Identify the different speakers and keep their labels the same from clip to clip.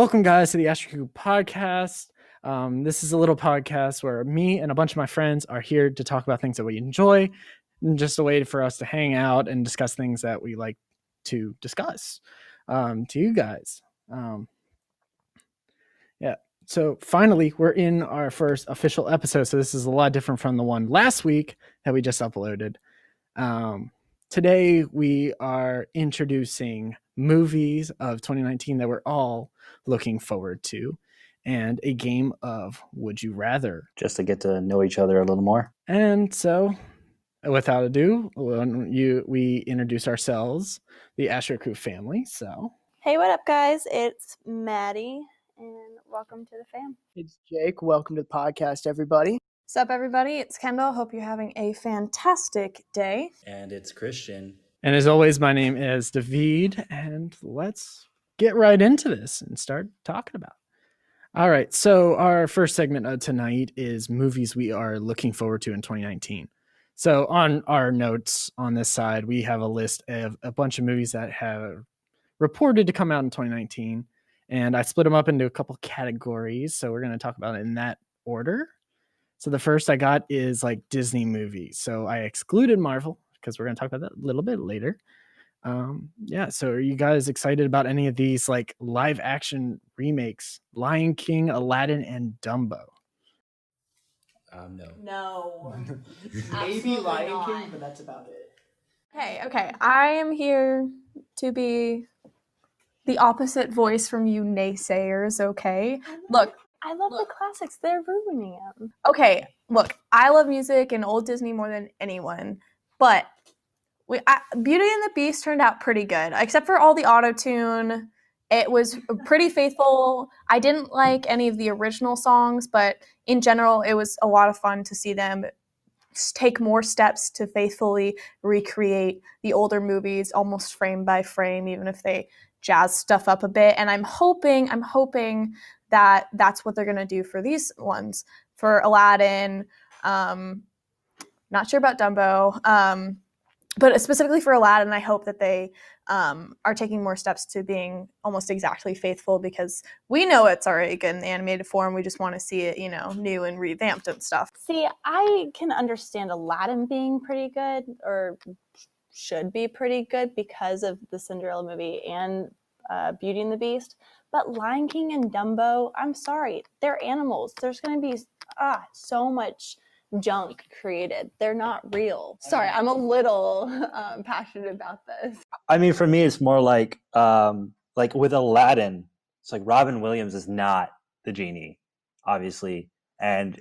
Speaker 1: Welcome, guys, to the Astro podcast. This is a little podcast where me and a bunch of my friends are here to talk about things that we enjoy, and just a way for us to hang out and discuss things that we like to discuss to you guys. So finally, we're in our first official episode. So this is a lot different from the one last week that we just uploaded. Today, we are introducing movies of 2019 that we're all looking forward to, and a game of Would You Rather.
Speaker 2: Just to get to know each other a little more.
Speaker 1: And so, without ado, we introduce ourselves, the Astro Crew family. So,
Speaker 3: hey, what up, guys? It's Maddie, and welcome to the fam.
Speaker 4: It's Jake. Welcome to the podcast, everybody.
Speaker 3: What's up, everybody? It's Kendall. Hope you're having a fantastic day.
Speaker 2: And it's Christian.
Speaker 1: And as always, my name is David, and let's get right into this and start talking about it. All right, so our first segment of tonight is movies we are looking forward to in 2019. So on our notes on this side, we have a list of a bunch of movies that have reported to come out in 2019, and I split them up into a couple categories, so we're going to talk about it in that order. So the first I got is like Disney movies. So I excluded Marvel because we're going to talk about that a little bit later. So are you guys excited about any of these like live action remakes? Lion King, Aladdin, and Dumbo.
Speaker 3: No.
Speaker 4: Maybe Lion King, but that's about it.
Speaker 3: Okay. I am here to be the opposite voice from you naysayers, okay? Look. I love the classics. They're ruining them. Okay, look, I love music and old Disney more than anyone, but Beauty and the Beast turned out pretty good, except for all the auto-tune. It was pretty faithful. I didn't like any of the original songs, but in general, it was a lot of fun to see them take more steps to faithfully recreate the older movies, almost frame by frame, even if they jazz stuff up a bit. And I'm hoping that that's what they're going to do for these ones. For Aladdin, not sure about Dumbo, but specifically for Aladdin, I hope that they are taking more steps to being almost exactly faithful, because we know it's already good in the animated form. We just want to see it, new and revamped and stuff.
Speaker 5: See, I can understand Aladdin being pretty good, or should be pretty good, because of the Cinderella movie and Beauty and the Beast. But Lion King and Dumbo, I'm sorry, they're animals. There's going to be so much junk created. They're not real. Sorry, I'm a little passionate about this.
Speaker 2: I mean, for me, it's more like with Aladdin, it's like Robin Williams is not the genie, obviously. And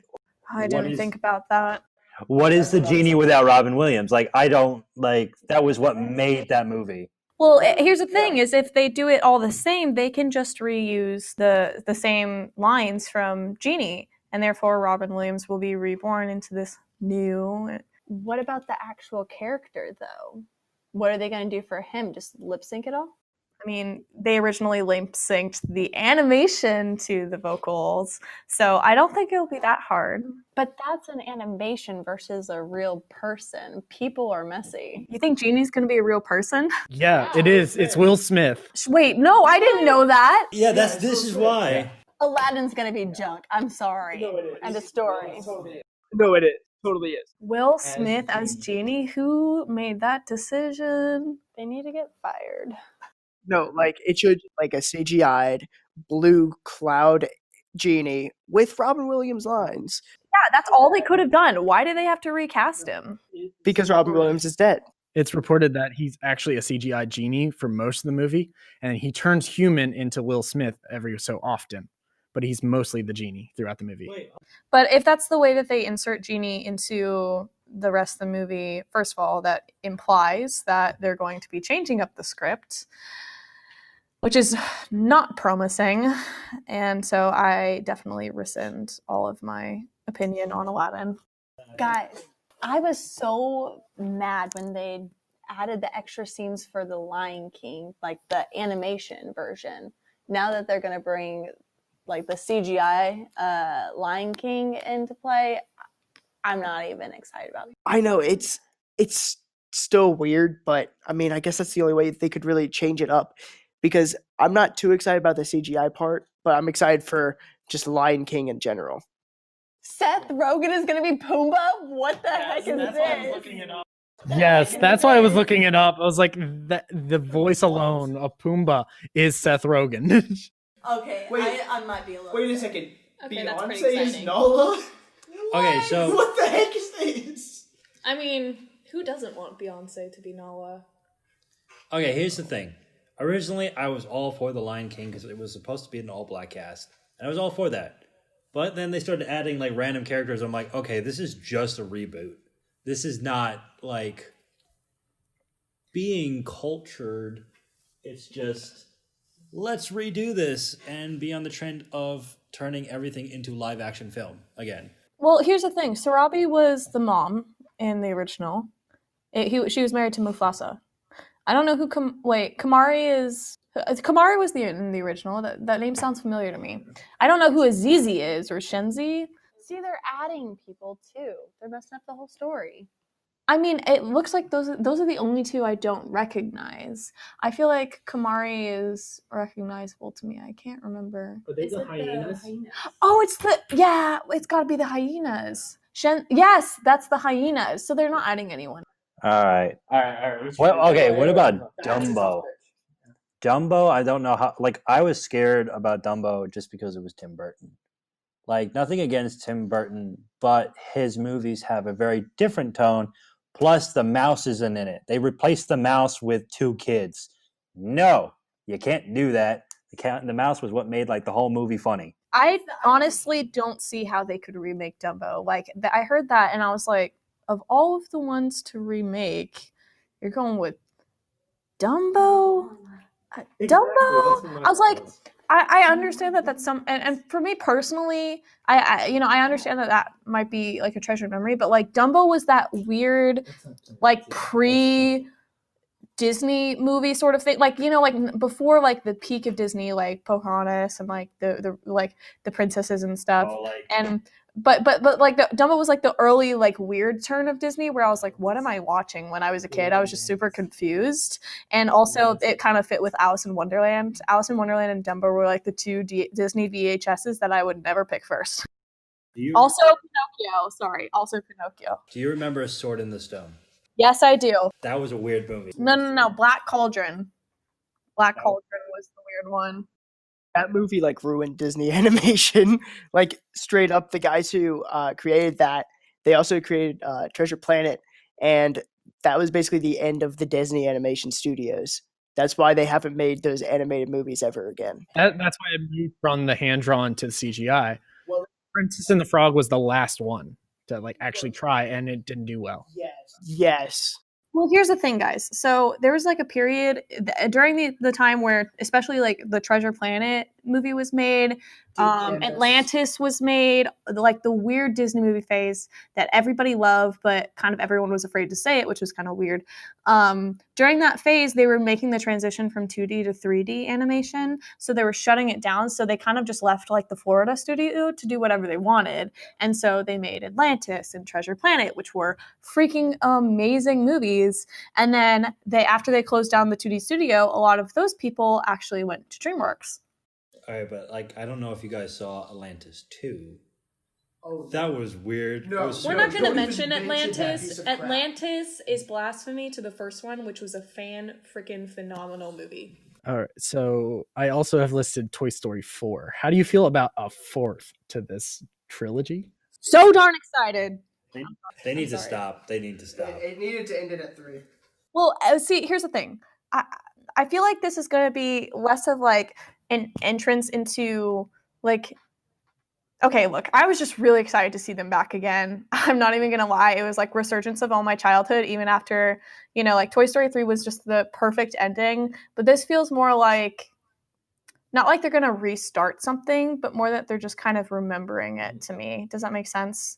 Speaker 3: I didn't think about that.
Speaker 2: What is the genie without Robin Williams? That was what made that movie.
Speaker 3: Well, here's the thing, is if they do it all the same, they can just reuse the same lines from Genie, and therefore Robin Williams will be reborn into this new...
Speaker 5: What about the actual character, though? What are they going to do for him? Just lip sync it all?
Speaker 3: I mean, they originally lip synced the animation to the vocals, so I don't think it'll be that hard.
Speaker 5: But that's an animation versus a real person. People are messy.
Speaker 3: You think Genie's going to be a real person?
Speaker 1: Yeah, it is. It's Will Smith.
Speaker 3: Wait, no, I didn't know that.
Speaker 2: Yeah, this is why.
Speaker 5: Aladdin's going to be junk. I'm sorry.
Speaker 4: No, it is.
Speaker 5: End of story.
Speaker 4: No, it is. Totally is.
Speaker 3: Will Smith as Genie? Who made that decision?
Speaker 5: They need to get fired.
Speaker 4: No, it should like a CGI'd blue cloud genie with Robin Williams lines.
Speaker 3: Yeah, that's all they could have done. Why do they have to recast him?
Speaker 4: Because Robin Williams is dead.
Speaker 1: It's reported that he's actually a CGI genie for most of the movie, and he turns human into Will Smith every so often, but he's mostly the genie throughout the movie.
Speaker 3: But if that's the way that they insert Genie into the rest of the movie, first of all, that implies that they're going to be changing up the script, which is not promising. And so I definitely rescind all of my opinion on Aladdin.
Speaker 5: Guys, I was so mad when they added the extra scenes for the Lion King, like the animation version. Now that they're going to bring like the CGI Lion King into play, I'm not even excited about it.
Speaker 4: I know, it's still weird, but I mean, I guess that's the only way they could really change it up. because I'm not too excited about the CGI part, but I'm excited for just Lion King in general.
Speaker 5: Seth Rogen is going to be Pumbaa? What the heck is this?
Speaker 1: Yes, that's why I was looking it up. I was like, the voice alone of Pumbaa is Seth Rogen.
Speaker 5: Okay,
Speaker 4: Wait.
Speaker 5: I might be a little.
Speaker 4: Wait a second.
Speaker 6: Okay, that's pretty
Speaker 4: Beyonce is
Speaker 6: exciting.
Speaker 4: Nala?
Speaker 7: Okay, so
Speaker 4: What the heck is this?
Speaker 6: I mean, who doesn't want Beyonce to be Nala?
Speaker 7: okay, here's the thing. Originally, I was all for the Lion King because it was supposed to be an all-black cast, and I was all for that. But then they started adding like random characters. I'm like, okay, this is just a reboot. This is not like being cultured. It's just let's redo this and be on the trend of turning everything into live action film again.
Speaker 3: Well, here's the thing. Sarabi was the mom in the original. She was married to Mufasa. I don't know who. Kamari is. Kamari was in the original. That name sounds familiar to me. I don't know who Azizi is or Shenzi.
Speaker 5: See, they're adding people too. They're messing up the whole story.
Speaker 3: I mean, it looks like those are the only two I don't recognize. I feel like Kamari is recognizable to me. I can't remember.
Speaker 1: Are they the hyenas?
Speaker 3: Oh, it's got to be the hyenas. Yes, that's the hyenas. So they're not adding anyone.
Speaker 2: All right. Well, okay. What about Dumbo? Dumbo, I don't know how. Like, I was scared about Dumbo just because it was Tim Burton. Like, nothing against Tim Burton, but his movies have a very different tone. Plus, the mouse isn't in it. They replaced the mouse with 2 kids. No, you can't do that. The mouse was what made like the whole movie funny.
Speaker 3: I honestly don't see how they could remake Dumbo. Like, I heard that and I was like, of all of the ones to remake, you're going with Dumbo? Dumbo? I was like, I understand that that's some, and for me personally, I understand that might be like a treasured memory, but like Dumbo was that weird, like Disney movie sort of thing, like like before like the peak of Disney, like Pocahontas and like the princesses and stuff, and but like Dumbo was like the early like weird turn of Disney where I was like, what am I watching? When I was a kid, I was just super confused, and also it kind of fit with Alice in Wonderland. Alice in Wonderland and Dumbo were like the 2 Disney VHSs that I would never pick first. Also Pinocchio.
Speaker 7: Do you remember Sword in the Stone?
Speaker 3: Yes, I do.
Speaker 7: That was a weird movie.
Speaker 3: No. Black Cauldron. Black Cauldron was the weird one.
Speaker 4: That movie like ruined Disney animation. Like straight up, the guys who created that, they also created Treasure Planet, and that was basically the end of the Disney animation studios. That's why they haven't made those animated movies ever again.
Speaker 1: That's why I moved from the hand drawn to CGI. Well, Princess and the Frog was the last one to like actually try, and it didn't do well.
Speaker 4: Yes.
Speaker 3: Well, here's the thing, guys. So there was like a period during the time where, especially like the Treasure Planet movie was made, Atlantis was made, like the weird Disney movie phase that everybody loved, but kind of everyone was afraid to say it, which was kind of weird. During that phase, they were making the transition from 2D to 3D animation, so they were shutting it down. So they kind of just left like the Florida studio to do whatever they wanted, and so they made Atlantis and Treasure Planet, which were freaking amazing movies. And then after they closed down the 2D studio, a lot of those people actually went to DreamWorks.
Speaker 7: All right, but like I don't know if you guys saw Atlantis 2. Oh, that was weird.
Speaker 6: No, we're not going to mention Atlantis. Atlantis is blasphemy to the first one, which was a freaking phenomenal movie.
Speaker 1: All right, so I also have listed Toy Story 4. How do you feel about a 4th to this trilogy?
Speaker 3: So darn excited.
Speaker 7: They need to stop. They need to stop.
Speaker 4: It needed to end it at 3.
Speaker 3: Well, see, here's the thing. I feel like this is going to be less of like an entrance into like, okay, look, I was just really excited to see them back again. I'm not even going to lie. It was like resurgence of all my childhood, even after, like Toy Story 3 was just the perfect ending. But this feels more like, not like they're going to restart something, but more that they're just kind of remembering it to me. Does that make sense?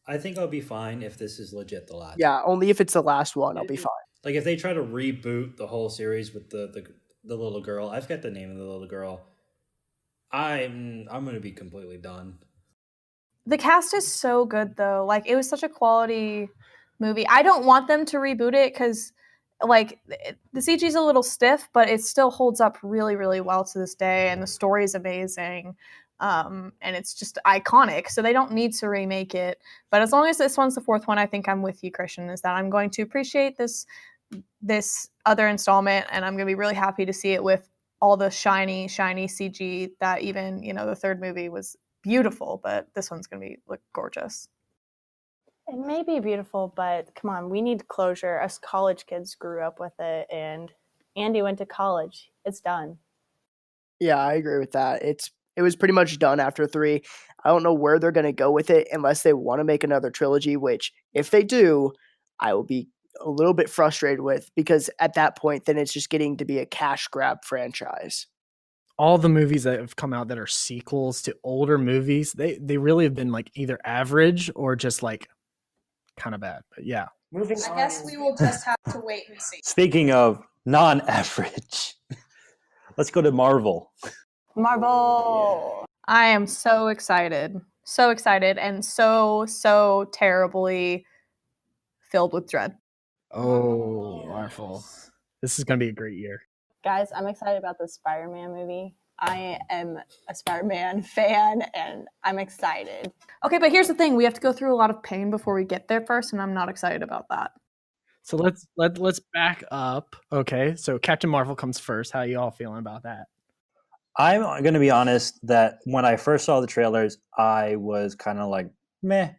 Speaker 7: I think I'll be fine if this is legit the last.
Speaker 4: Yeah, only if it's the last one, I'll be fine.
Speaker 7: Like if they try to reboot the whole series with the little girl, I forget the name of the little girl. I'm gonna be completely done.
Speaker 3: The cast is so good though. Like it was such a quality movie. I don't want them to reboot it because like the CG is a little stiff, but it still holds up really, really well to this day, and the story is amazing. And it's just iconic, so they don't need to remake it. But as long as this one's the fourth one, I think I'm with you, Christian. Is that I'm going to appreciate this other installment, and I'm going to be really happy to see it with all the shiny CG. That even the third movie was beautiful, but this one's going to look gorgeous.
Speaker 5: It may be beautiful, but come on, we need closure. Us college kids grew up with it, and Andy went to college. It's done.
Speaker 4: Yeah, I agree with that. It was pretty much done after 3. I don't know where they're going to go with it unless they want to make another trilogy, which if they do, I will be a little bit frustrated with, because at that point then it's just getting to be a cash grab franchise.
Speaker 1: All the movies that have come out that are sequels to older movies, they really have been like either average or just like kind of bad. But yeah.
Speaker 4: Moving
Speaker 6: I guess we will just have to wait and see.
Speaker 2: Speaking of non-average, let's go to Marvel.
Speaker 5: Marvel.
Speaker 3: I am so excited, and so terribly filled with dread.
Speaker 1: Oh, Marvel. This is going to be a great year.
Speaker 5: Guys, I'm excited about the Spider-Man movie. I am a Spider-Man fan, and I'm excited.
Speaker 3: Okay, but here's the thing: we have to go through a lot of pain before we get there first, and I'm not excited about that.
Speaker 1: So let's back up. Okay, so Captain Marvel comes first. How you all feeling about that?
Speaker 2: I'm going to be honest that when I first saw the trailers, I was kind of like, meh.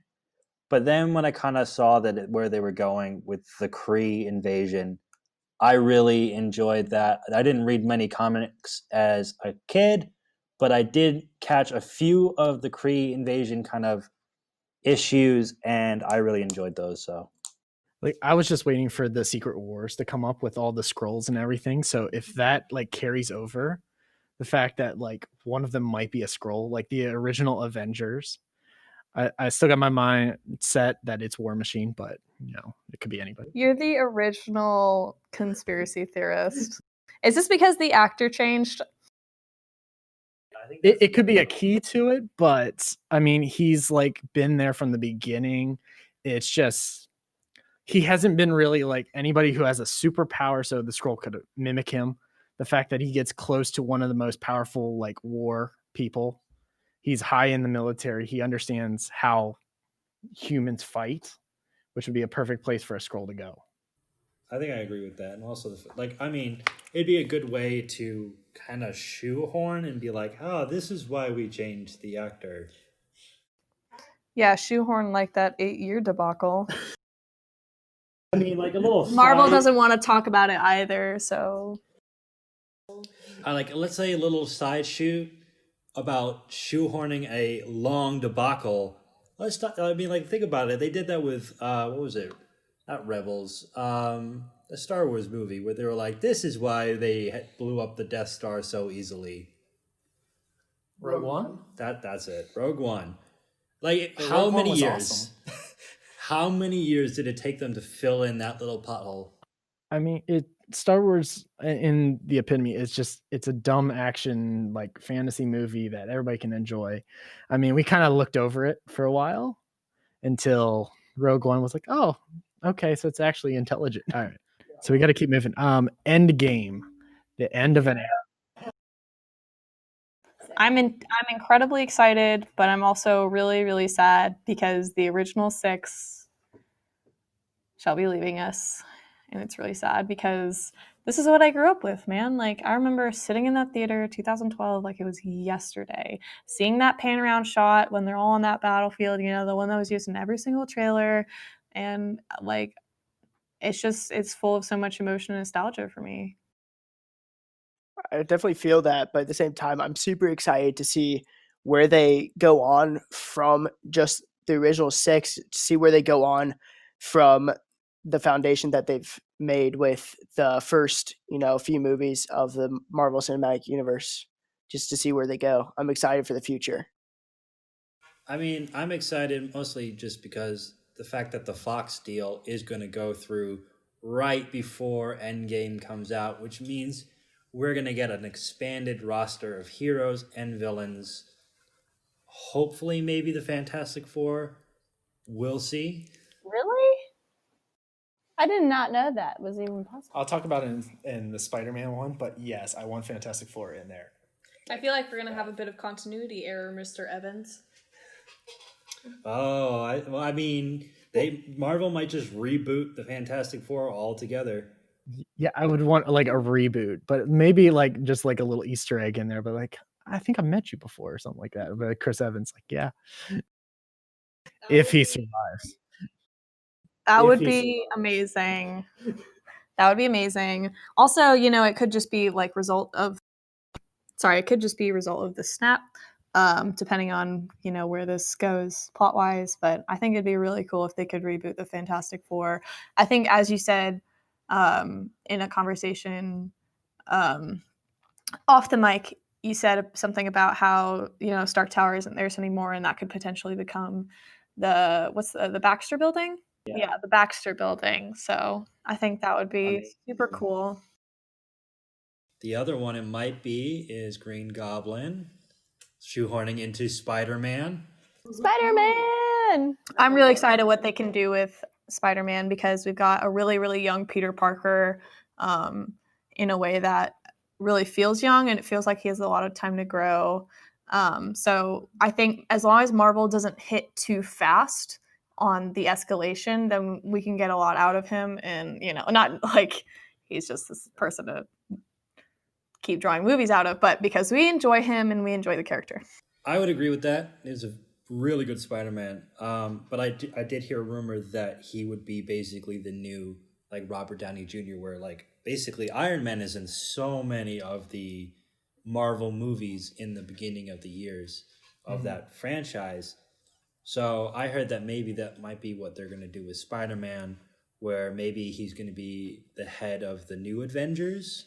Speaker 2: But then when I kind of saw where they were going with the Kree invasion, I really enjoyed that. I didn't read many comics as a kid, but I did catch a few of the Kree invasion kind of issues, and I really enjoyed those. So,
Speaker 1: like, I was just waiting for the Secret Wars to come up with all the scrolls and everything. So if that like carries over, the fact that like one of them might be a scroll, like the original Avengers, I still got my mind set that it's War Machine, but it could be anybody.
Speaker 3: You're the original conspiracy theorist. Is this because the actor changed?
Speaker 1: It could be a key to it, but I mean, he's like been there from the beginning. It's just he hasn't been really like anybody who has a superpower, so the scroll could mimic him. The fact that he gets close to one of the most powerful like war people. He's high in the military. He understands how humans fight, which would be a perfect place for a scroll to go.
Speaker 7: I think I agree with that. And also, it'd be a good way to kind of shoehorn and be like, oh, this is why we changed the actor.
Speaker 3: Yeah, shoehorn like that 8-year debacle.
Speaker 7: I mean, like a little
Speaker 3: Marvel doesn't want to talk about it either, so.
Speaker 7: Let's say a little side shoot about shoehorning a long debacle. Let's talk. I mean, think about it. They did that with what was it? Not Rebels. A Star Wars movie where they were like, "This is why they blew up the Death Star so easily."
Speaker 1: Rogue One?
Speaker 7: That's it. Rogue One. How many years? Awesome. How many years did it take them to fill in that little pothole?
Speaker 1: I mean, Star Wars in the epitome is it's a dumb action like fantasy movie that everybody can enjoy. I mean, we kind of looked over it for a while until Rogue One was like, oh, okay, so it's actually intelligent. All right. So we got to keep moving. Endgame, the end of an era.
Speaker 3: I'm incredibly excited, but I'm also really, really sad because the original 6 shall be leaving us. And it's really sad because this is what I grew up with, man. Like, I remember sitting in that theater 2012 like it was yesterday, seeing that pan around shot when they're all on that battlefield, the one that was used in every single trailer. And like, it's full of so much emotion and nostalgia for me.
Speaker 4: I definitely feel that, but at the same time, I'm super excited to see where they go on from just the original 6, to see where they go on from the foundation that they've made with the first, few movies of the Marvel Cinematic Universe, just to see where they go. I'm excited for the future.
Speaker 7: I mean, I'm excited mostly just because the fact that the Fox deal is going to go through right before Endgame comes out, which means we're going to get an expanded roster of heroes and villains. Hopefully, maybe the Fantastic Four. We'll see.
Speaker 5: Really? I did not know that was even possible.
Speaker 1: I'll talk about it in the Spider-Man one, but yes, I want Fantastic Four in there.
Speaker 6: I feel like we're gonna have a bit of continuity error, Mr. Evans.
Speaker 7: Oh, I mean, Marvel might just reboot the Fantastic Four altogether.
Speaker 1: Yeah, I would want like a reboot, but maybe like just like a little Easter egg in there. But like, I think I met you before or something like that. But like, Chris Evans, like, yeah, if he survives.
Speaker 3: That
Speaker 1: If
Speaker 3: would
Speaker 1: he
Speaker 3: be amazing. That would be amazing. Also, you know, it could just be like it could just be a result of the snap, depending on, you know, where this goes plot wise. But I think it'd be really cool if they could reboot the Fantastic Four. I think, as you said, in a conversation off the mic, you said something about how, you know, Stark Tower isn't theirs anymore, and that could potentially become the Baxter Building. Yeah, the Baxter Building. So I think that would be super cool.
Speaker 7: The other one it might be is Green Goblin shoehorning into Spider-Man.
Speaker 5: Spider-Man!
Speaker 3: I'm really excited what they can do with Spider-Man, because we've got a really, really young Peter Parker in a way that really feels young, and it feels like he has a lot of time to grow. So I think as long as Marvel doesn't hit too fast on the escalation, then we can get a lot out of him. And, you know, not like he's just this person to keep drawing movies out of, but because we enjoy him and we enjoy the character.
Speaker 7: I would agree with that. He's a really good Spider-Man. But I did hear a rumor that he would be basically the new like Robert Downey Jr., where like basically Iron Man is in so many of the Marvel movies in the beginning of the years of that franchise. So I heard that maybe that might be what they're going to do with Spider-Man, where maybe he's going to be the head of the new Avengers.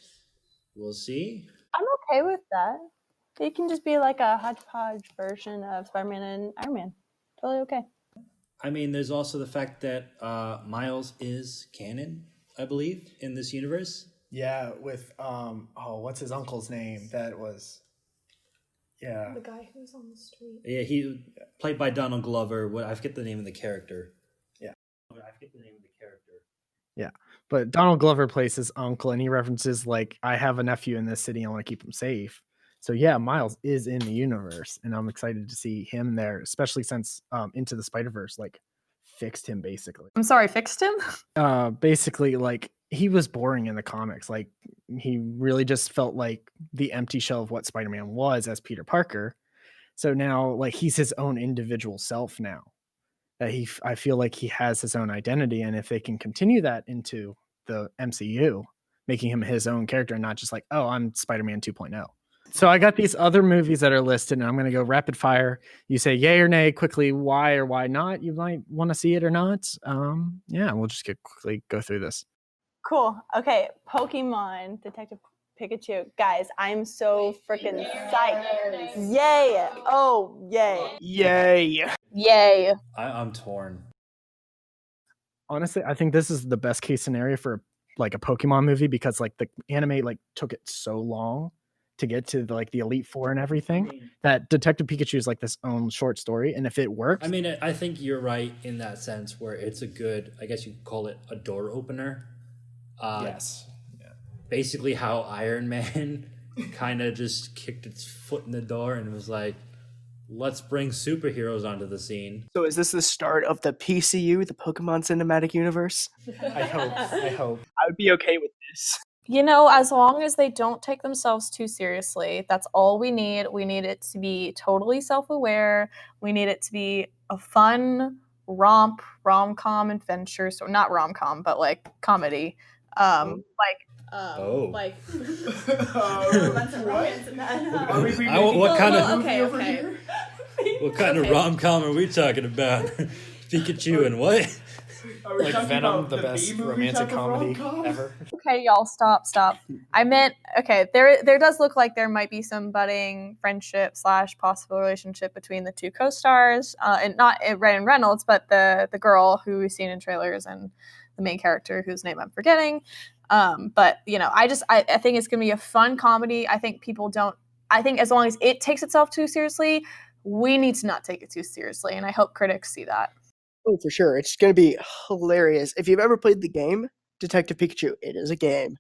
Speaker 7: We'll see.
Speaker 5: I'm okay with that. It can just be like a hodgepodge version of Spider-Man and Iron Man. Totally okay.
Speaker 7: I mean, there's also the fact that Miles is canon, I believe, in this universe.
Speaker 1: Yeah, with what's his uncle's name? That was, yeah,
Speaker 6: The guy who's on the street.
Speaker 7: Yeah, he played by Donald Glover. I forget the name of the character.
Speaker 1: Yeah.
Speaker 7: I forget the name of the character.
Speaker 1: Yeah, but Donald Glover plays his uncle, and he references like, I have a nephew in this city, I want to keep him safe. So yeah, Miles is in the universe, and I'm excited to see him there, especially since Into the Spider-Verse like fixed him basically.
Speaker 3: I'm sorry, fixed him?
Speaker 1: Basically, like, he was boring in the comics. Like, he really just felt like the empty shell of what Spider-Man was as Peter Parker. So now, like, he's his own individual self now. That I feel like he has his own identity, and if they can continue that into the MCU, making him his own character and not just like, oh, I'm Spider-Man 2.0. So I got these other movies that are listed, and I'm going to go rapid fire. You say yay or nay quickly, why or why not. You might want to see it or not. Yeah, we'll just quickly go through this.
Speaker 5: Cool. Okay, Pokemon Detective Pikachu. Guys, I'm so freaking psyched. Yay! Oh, yay.
Speaker 4: Yay!
Speaker 5: Yay.
Speaker 7: I'm torn.
Speaker 1: Honestly, I think this is the best case scenario for like a Pokemon movie, because like the anime like took it so long to get to the Elite Four and everything, that Detective Pikachu is like this own short story, and if it works,
Speaker 7: I mean, I think you're right in that sense, where it's a good, I guess you could call it a door opener.
Speaker 1: Yes.
Speaker 7: Basically how Iron Man kind of just kicked its foot in the door and was like, let's bring superheroes onto the scene.
Speaker 4: So is this the start of the PCU, the Pokemon Cinematic Universe?
Speaker 1: I hope.
Speaker 4: I would be okay with this.
Speaker 3: You know, as long as they don't take themselves too seriously, that's all we need. We need it to be totally self-aware. We need it to be a fun rom-com adventure. So not rom-com, but like comedy.
Speaker 7: Oh.
Speaker 6: Like
Speaker 7: What kind of
Speaker 6: okay.
Speaker 7: what kind of rom-com are we talking about? Pikachu and what?
Speaker 1: Like Venom, the best romantic comedy ever.
Speaker 3: Okay, y'all, stop. I meant, okay, there does look like there might be some budding friendship / possible relationship between the two co-stars, and not Ryan Reynolds, but the girl who we've seen in trailers and the main character whose name I'm forgetting. But you know, I think it's gonna be a fun comedy. I think as long as it takes itself too seriously, we need to not take it too seriously, and I hope critics see that.
Speaker 4: Oh, for sure. It's going to be hilarious. If you've ever played the game, Detective Pikachu, it is a game.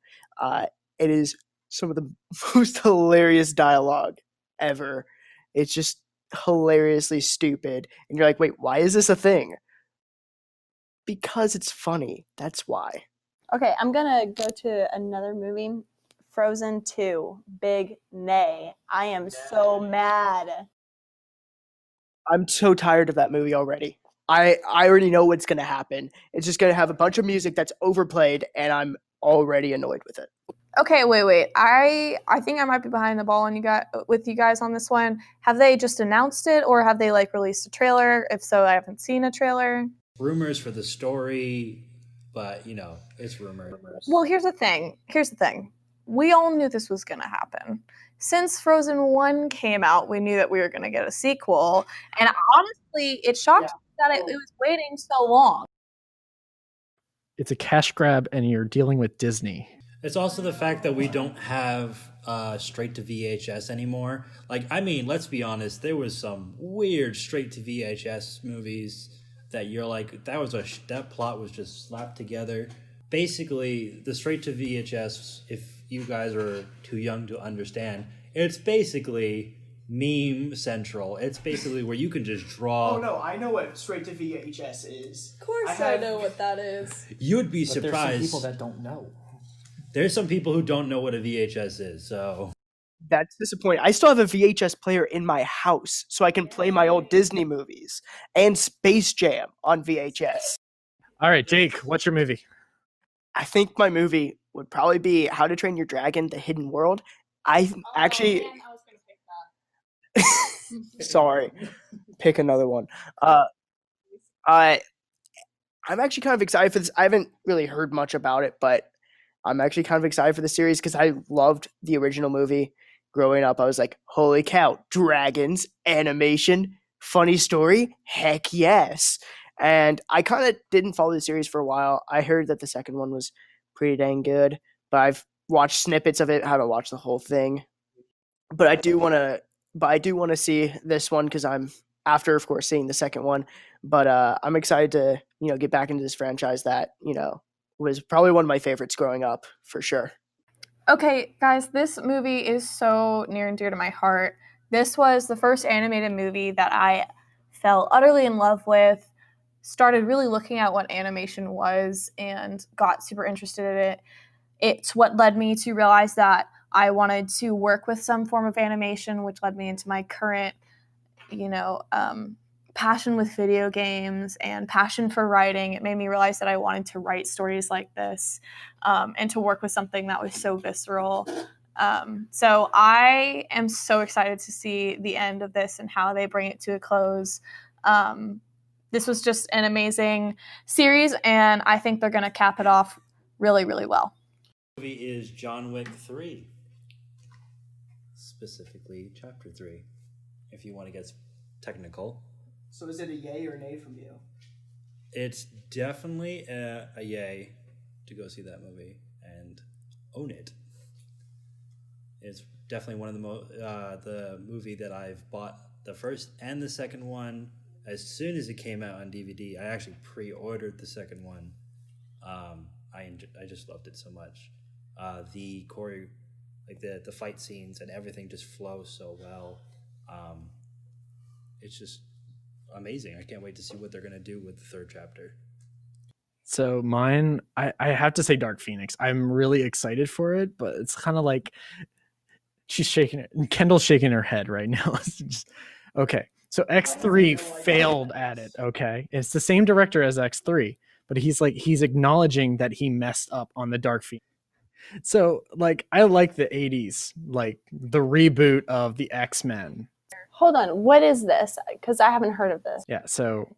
Speaker 4: It is some of the most hilarious dialogue ever. It's just hilariously stupid. And you're like, wait, why is this a thing? Because it's funny. That's why.
Speaker 5: Okay, I'm gonna go to another movie. Frozen 2. Big nay. I am so mad.
Speaker 4: I'm so tired of that movie already. I already know what's going to happen. It's just going to have a bunch of music that's overplayed, and I'm already annoyed with it.
Speaker 3: Okay, wait. I think I might be behind the ball on with you guys on this one. Have they just announced it, or have they like released a trailer? If so, I haven't seen a trailer.
Speaker 7: Rumors for the story, but you know, it's rumors.
Speaker 3: Well, here's the thing. We all knew this was going to happen. Since Frozen 1 came out, we knew that we were going to get a sequel. And honestly, it shocked me that it was waiting so long.
Speaker 1: It's a cash grab, and you're dealing with Disney.
Speaker 7: It's also the fact that we don't have straight to VHS anymore. Like, I mean, let's be honest, there was some weird straight to VHS movies that you're like, that plot was just slapped together. Basically, the straight to VHS, if you guys are too young to understand, it's basically meme central. It's basically where you can just draw.
Speaker 4: Oh no, I know what straight to VHS is.
Speaker 6: Of course I know what that is.
Speaker 7: You'd be
Speaker 8: But
Speaker 7: surprised.
Speaker 8: there's some people that don't know.
Speaker 7: There's some people who don't know what a VHS is, so.
Speaker 4: That's disappointing. I still have a VHS player in my house, so I can play my old Disney movies and Space Jam on VHS.
Speaker 1: All right, Jake, what's your movie?
Speaker 4: I think my movie would probably be How to Train Your Dragon: The Hidden World. I actually,
Speaker 6: Man, I was gonna pick that.
Speaker 4: sorry, pick another one. I'm actually kind of excited for this. I haven't really heard much about it, but I'm actually kind of excited for the series because I loved the original movie. Growing up, I was like, holy cow, dragons, animation, funny story, heck yes. And I kind of didn't follow the series for a while. I heard that the second one was pretty dang good, but I've watched snippets of it, haven't watched the whole thing. But I do want to see this one because I'm after, of course, seeing the second one. But I'm excited to get back into this franchise that was probably one of my favorites growing up for sure.
Speaker 3: Okay, guys, this movie is so near and dear to my heart. This was the first animated movie that I fell utterly in love with, started really looking at what animation was, and got super interested in it. It's what led me to realize that I wanted to work with some form of animation, which led me into my current, passion with video games and passion for writing. It made me realize that I wanted to write stories like this and to work with something that was so visceral. So I am so excited to see the end of this and how they bring it to a close. This was just an amazing series, and I think they're going to cap it off really, really well.
Speaker 7: The movie is John Wick 3. Specifically, Chapter 3, if you want to get technical.
Speaker 4: So is it a yay or nay from you?
Speaker 7: It's definitely a yay to go see that movie and own it. It's definitely one of the movie that I've bought the first and the second one as soon as it came out on DVD. I actually pre-ordered the second one. I just loved it so much. The choreo, like the fight scenes and everything just flows so well. It's just amazing. I can't wait to see what they're going to do with the third chapter.
Speaker 1: So mine, I have to say Dark Phoenix. I'm really excited for it, but it's kind of like she's shaking it. And Kendall's shaking her head right now. It's just, okay. So X3 failed at it. Okay. It's the same director as X3, but he's acknowledging that he messed up on the Dark Phoenix. So I like the 80s, like the reboot of the X-Men.
Speaker 5: Hold on, what is this? Because I haven't heard of this.
Speaker 1: Yeah, so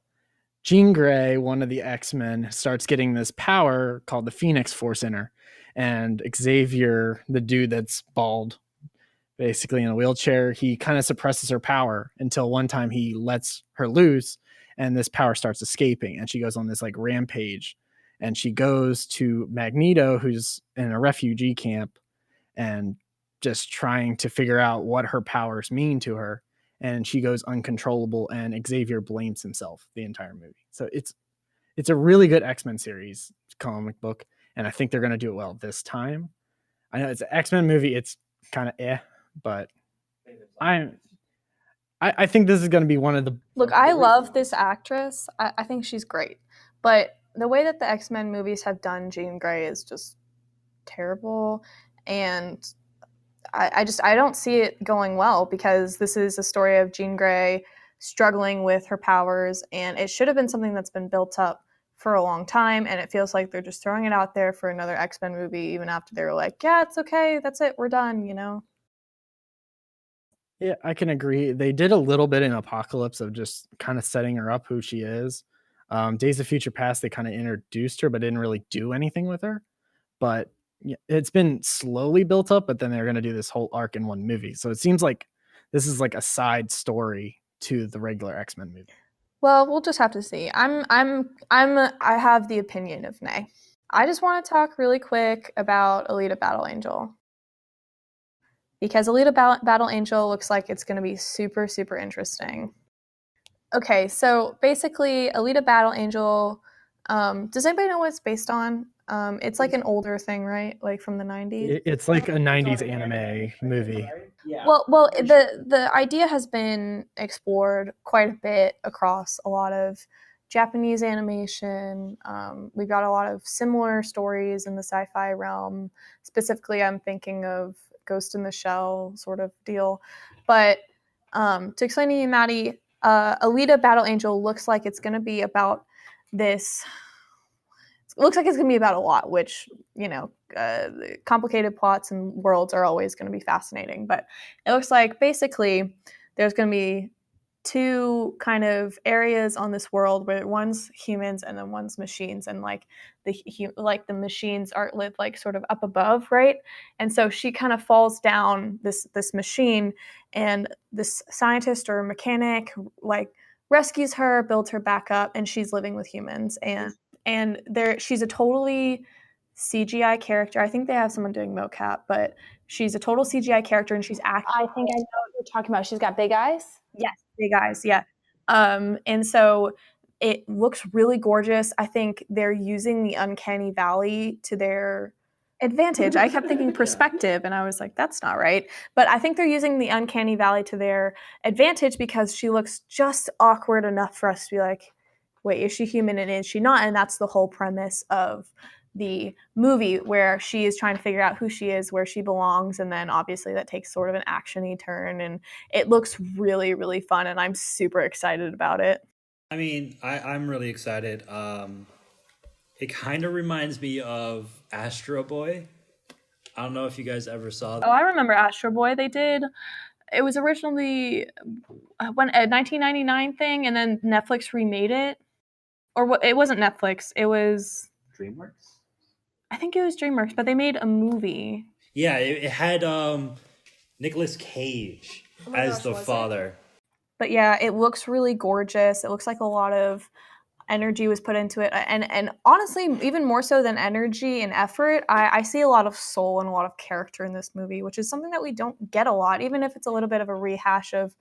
Speaker 1: Jean Grey, one of the X-Men, starts getting this power called the Phoenix Force in her. And Xavier, the dude that's bald, basically in a wheelchair, he kind of suppresses her power until one time he lets her loose and this power starts escaping. And she goes on this rampage. And she goes to Magneto, who's in a refugee camp, and just trying to figure out what her powers mean to her. and she goes uncontrollable, and Xavier blames himself the entire movie. So it's a really good X-Men series comic book, and I think they're going to do it well this time. I know it's an X-Men movie. It's kind of but I think this is going to be one of the...
Speaker 3: Look, I love this actress. I think she's great. But the way that the X-Men movies have done Jean Grey is just terrible. And I don't see it going well, because this is a story of Jean Grey struggling with her powers, and it should have been something that's been built up for a long time, and it feels like they're just throwing it out there for another X-Men movie, even after they were like, yeah, it's okay, that's it, we're done, you know?
Speaker 1: Yeah, I can agree. They did a little bit in Apocalypse of just kind of setting her up who she is. Days of Future Past, they kind of introduced her, but didn't really do anything with her. But yeah, it's been slowly built up, but then they're going to do this whole arc in one movie. So it seems like this is like a side story to the regular X-Men movie.
Speaker 3: Well, we'll just have to see. I have the opinion of Nay. I just want to talk really quick about Alita Battle Angel, because Alita Battle Angel looks like it's going to be super, super interesting. Okay, so basically, Alita Battle Angel, does anybody know what it's based on? It's like an older thing, right? Like from the 90s?
Speaker 1: It's like a 90s anime movie.
Speaker 4: Yeah.
Speaker 3: Well, the idea has been explored quite a bit across a lot of Japanese animation. We've got a lot of similar stories in the sci-fi realm. Specifically, I'm thinking of Ghost in the Shell sort of deal. But to explain to you, Maddie, Alita Battle Angel looks like it's going to be about this. It looks like it's going to be about a lot, which, you know, complicated plots and worlds are always going to be fascinating. But it looks like basically there's going to be two kind of areas on this world where one's humans and then one's machines, and like the machines are live like sort of up above, right? And so she kind of falls down this machine, and this scientist or mechanic like rescues her, builds her back up, and she's living with humans. And she's a totally CGI character. I think they have someone doing mocap, but she's a total CGI character, and she's acting.
Speaker 5: I think I know what you're talking about. She's got big eyes.
Speaker 3: Yes, big eyes, yeah. And so it looks really gorgeous. I think they're using the uncanny valley to their advantage. I kept thinking perspective, and I was like, that's not right. But I think they're using the uncanny valley to their advantage, because she looks just awkward enough for us to be like, wait, is she human and is she not? And that's the whole premise of the movie, where she is trying to figure out who she is, where she belongs, and then obviously that takes sort of an action-y turn, and it looks really, really fun, and I'm super excited about it.
Speaker 7: I mean, I'm really excited. It kind of reminds me of Astro Boy. I don't know if you guys ever saw that.
Speaker 3: Oh, I remember Astro Boy. They did. It was originally a 1999 thing, and then Netflix remade it. Or it wasn't Netflix. It was
Speaker 2: DreamWorks?
Speaker 3: I think it was DreamWorks, but they made a movie.
Speaker 7: Yeah, it had Nicolas Cage as the father.
Speaker 3: But yeah, it looks really gorgeous. It looks like a lot of energy was put into it. And honestly, even more so than energy and effort, I see a lot of soul and a lot of character in this movie, which is something that we don't get a lot. Even if it's a little bit of a rehash of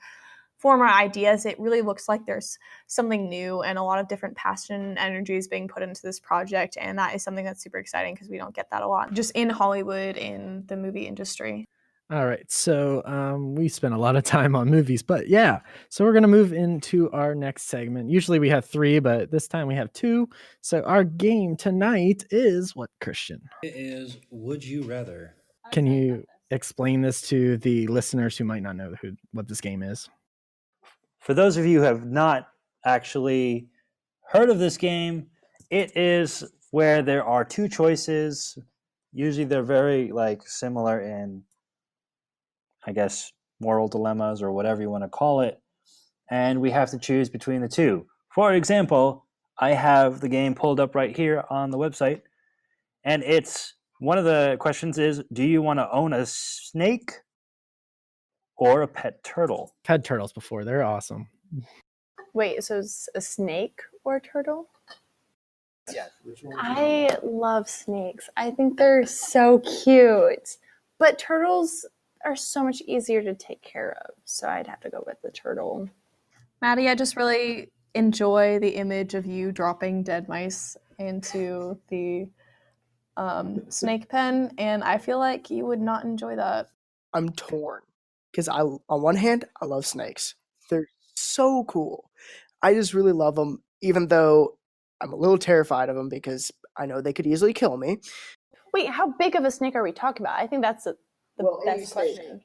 Speaker 3: former ideas, it really looks like there's something new and a lot of different passion and energy is being put into this project. And that is something that's super exciting, because we don't get that a lot just in Hollywood, in the movie industry.
Speaker 1: All right, so we spent a lot of time on movies, but yeah, so we're going to move into our next segment. Usually we have 3, but this time we have 2. So our game tonight is what, Christian?
Speaker 7: It is Would You Rather.
Speaker 1: Can you explain this to the listeners who might not know what this game is?
Speaker 2: For those of you who have not actually heard of this game, it is where there are 2 choices. Usually they're very similar in, I guess, moral dilemmas or whatever you want to call it. And we have to choose between the 2. For example, I have the game pulled up right here on the website. And it's one of the questions is, do you want to own a snake or a pet turtle?
Speaker 1: Had turtles before. They're awesome.
Speaker 5: Wait, so it's a snake or a turtle?
Speaker 4: Yes. Which one?
Speaker 5: I love snakes. I think they're so cute. But turtles, are so much easier to take care of. So I'd have to go with the turtle.
Speaker 3: Maddie, I just really enjoy the image of you dropping dead mice into the snake pen, and I feel like you would not enjoy that.
Speaker 4: I'm torn because on one hand, I love snakes. They're so cool. I just really love them, even though I'm a little terrified of them because I know they could easily kill me.
Speaker 5: Wait, how big of a snake are we talking about? I think that's the best question.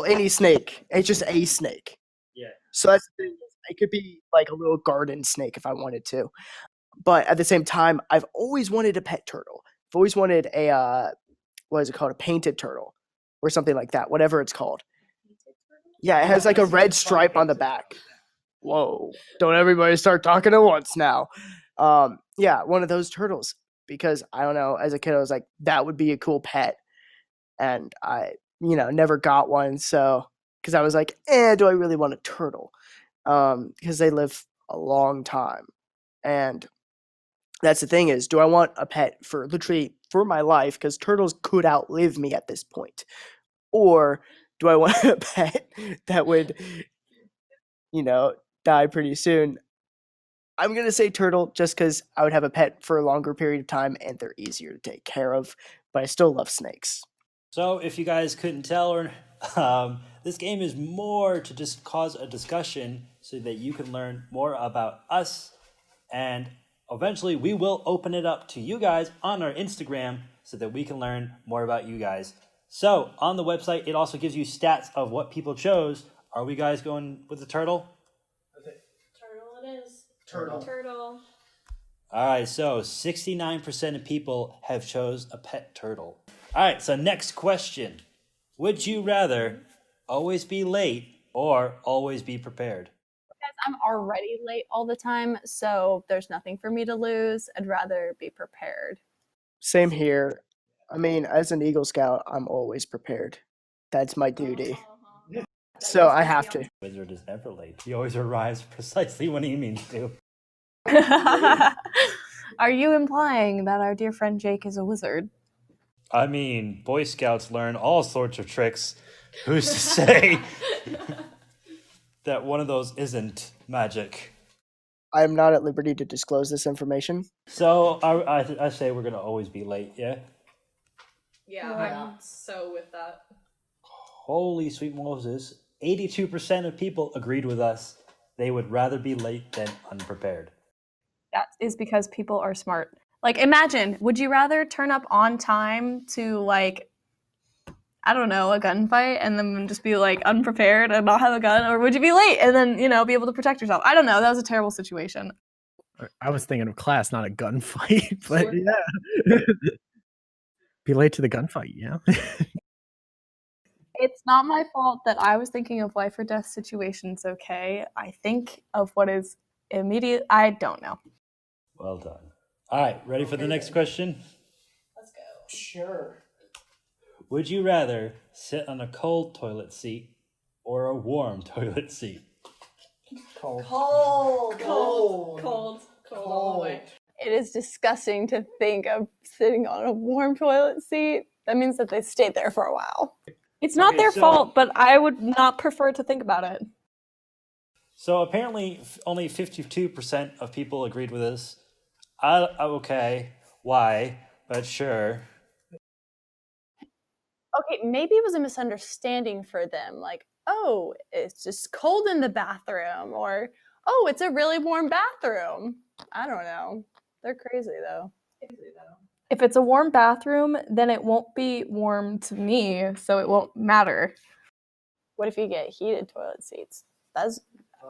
Speaker 4: Any snake. It's just a snake.
Speaker 7: Yeah.
Speaker 4: So that's the thing. It could be like a little garden snake if I wanted to. But at the same time, I've always wanted a pet turtle. I've always wanted a, what is it called? A painted turtle or something like that, whatever it's called. Yeah, it has like a red stripe on the back. Whoa. Don't everybody start talking at once now. Yeah, one of those turtles. Because I don't know, as a kid, I was like, that would be a cool pet. And I, never got one. So, because I was like, do I really want a turtle? Because they live a long time. And that's the thing is, do I want a pet for literally for my life? Because turtles could outlive me at this point. Or do I want a pet that would, die pretty soon? I'm going to say turtle just because I would have a pet for a longer period of time and they're easier to take care of, but I still love snakes.
Speaker 7: So if you guys couldn't tell, or this game is more to just cause a discussion so that you can learn more about us, and eventually we will open it up to you guys on our Instagram so that we can learn more about you guys. So on the website, it also gives you stats of what people chose. Are we guys going with the turtle?
Speaker 6: Turtle it is.
Speaker 3: Turtle.
Speaker 7: All right, so 69% of people have chose a pet turtle. All right, so next question. Would you rather always be late or always be prepared?
Speaker 5: Because I'm already late all the time, so there's nothing for me to lose. I'd rather be prepared.
Speaker 4: Same here. I mean, as an Eagle Scout, I'm always prepared. That's my duty. So I have to.
Speaker 7: Wizard is never late. He always arrives precisely when he means to.
Speaker 3: Are you implying that our dear friend Jake is a wizard?
Speaker 7: I mean, Boy Scouts learn all sorts of tricks. Who's to say that one of those isn't magic?
Speaker 4: I'm not at liberty to disclose this information.
Speaker 7: So I say we're going to always be late, yeah?
Speaker 6: Yeah, I'm so with that.
Speaker 7: Holy sweet Moses. 82% of people agreed with us. They would rather be late than unprepared.
Speaker 3: That is because people are smart. Like, imagine, would you rather turn up on time to, like, I don't know, a gunfight and then just be, like, unprepared and not have a gun? Or would you be late and then, be able to protect yourself? I don't know. That was a terrible situation.
Speaker 1: I was thinking of class, not a gunfight, but yeah. Be late to the gunfight, yeah.
Speaker 3: It's not my fault that I was thinking of life or death situations, okay? I think of what is immediate. I don't know.
Speaker 7: Well done. All right, ready for the next question?
Speaker 6: Let's go.
Speaker 4: Sure.
Speaker 7: Would you rather sit on a cold toilet seat or a warm toilet seat?
Speaker 6: Cold all the way.
Speaker 5: It is disgusting to think of sitting on a warm toilet seat. That means that they stayed there for a while.
Speaker 3: It's not their fault, but I would not prefer to think about it.
Speaker 7: So apparently only 52% of people agreed with this. Okay, why? But sure.
Speaker 5: Okay, maybe it was a misunderstanding for them. Like, oh, it's just cold in the bathroom. Or, oh, it's a really warm bathroom. I don't know. They're crazy, though.
Speaker 3: If it's a warm bathroom, then it won't be warm to me, so it won't matter.
Speaker 5: What if you get heated toilet seats? That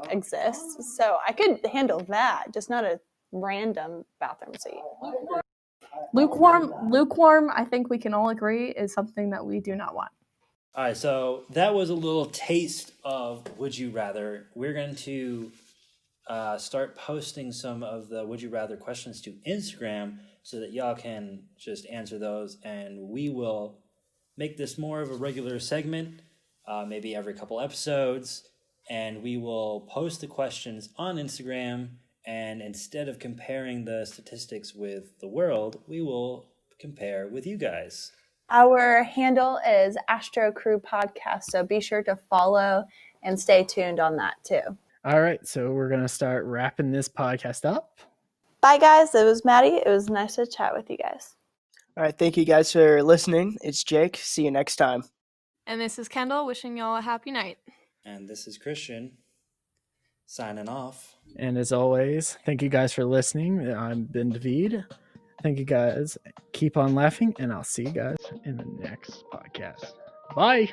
Speaker 5: exists. So I could handle that, just not a random bathroom seat.
Speaker 3: Lukewarm, I think we can all agree, is something that we do not want.
Speaker 7: All right, so that was a little taste of Would You Rather. We're going to start posting some of the Would You Rather questions to Instagram so that y'all can just answer those, and we will make this more of a regular segment, maybe every couple episodes, and we will post the questions on Instagram, and instead of comparing the statistics with the world, we will compare with you guys.
Speaker 5: Our handle is Astro Crew Podcast, so be sure to follow and stay tuned on that too.
Speaker 1: All right, so we're going to start wrapping this podcast up.
Speaker 5: Bye, guys. It was Maddie. It was nice to chat with you guys.
Speaker 4: All right, thank you guys for listening. It's Jake. See you next time.
Speaker 3: And this is Kendall wishing y'all a happy night.
Speaker 7: And this is Christian signing off.
Speaker 1: And as always, thank you guys for listening. I've been David. Thank you guys. Keep on laughing, and I'll see you guys in the next podcast. Bye.